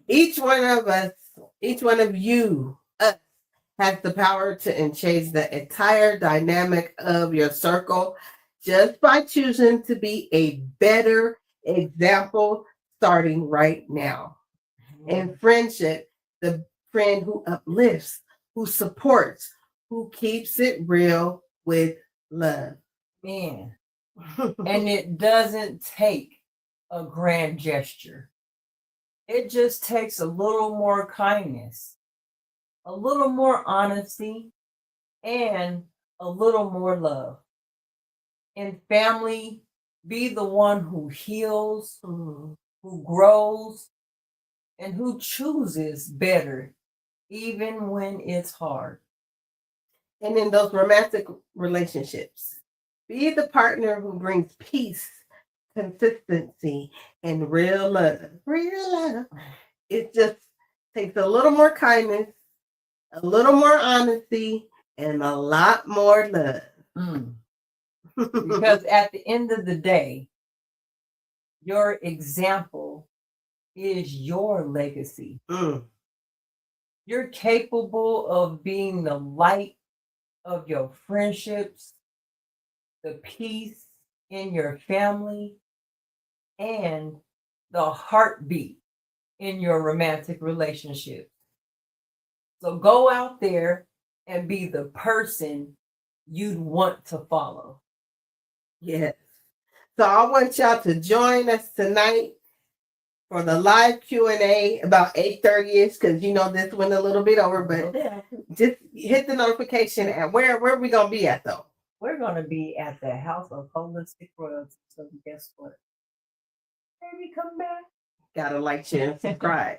Each one of us, each one of you, us, has the power to change the entire dynamic of your circle just by choosing to be a better example starting right now. In friendship, the friend who uplifts, who supports, who keeps it real with love. Man. And it doesn't take a grand gesture. It just takes a little more kindness, a little more honesty, and a little more love. In family, be the one who heals, who grows, and who chooses better, even when it's hard. And in those romantic relationships, be the partner who brings peace, consistency, and real love. Real love. It just takes a little more kindness, a little more honesty, and a lot more love. Because at the end of the day, your example is your legacy. Mm. You're capable of being the light of your friendships, the peace in your family, and the heartbeat in your romantic relationship. So go out there and be the person you'd want to follow. Yes. So I want y'all to join us tonight for the live Q&A about 8:30ish, because you know this went a little bit over, but just hit the notification. And where are we gonna be at though? We're gonna be at the House of Holistic Royalty. So guess what? Baby, come back. Gotta like, share, and subscribe.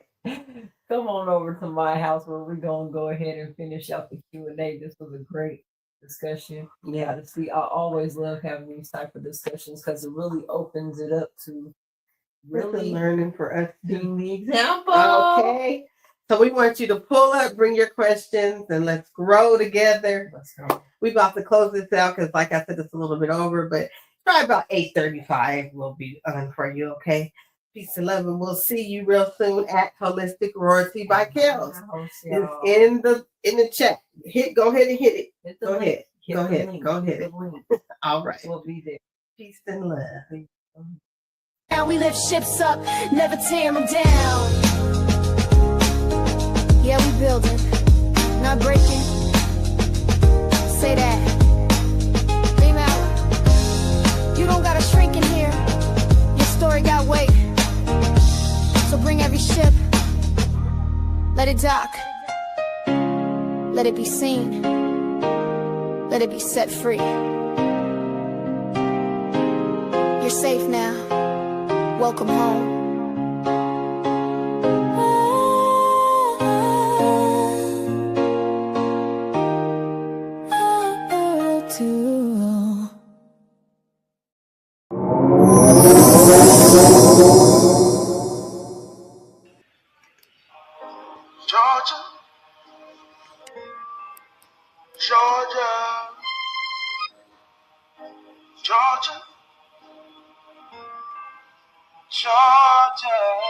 Come on over to my house where we're gonna go ahead and finish out the Q&A. This was a great discussion. Yeah. To see, I always love having these type of discussions because it really opens it up to really learning for us being the example. Okay. So we want you to pull up, bring your questions, and let's grow together. Let's go. We about to close this out because, like I said, it's a little bit over, but try about 8:35. We'll be on for you, okay? Peace and love, and we'll see you real soon at Holistic Royalty by Kellz. It's in the chat. Go ahead and hit it. Go ahead. Go ahead. All right. We'll be there. Peace and love. Now we lift ships up, never tear them down. Yeah, we building, not breaking. Say that. Female, you don't gotta shrink in here. Your story got weight. So bring every ship. Let it dock. Let it be seen. Let it be set free. You're safe now. Welcome home. Georgia, Georgia, Georgia, Georgia.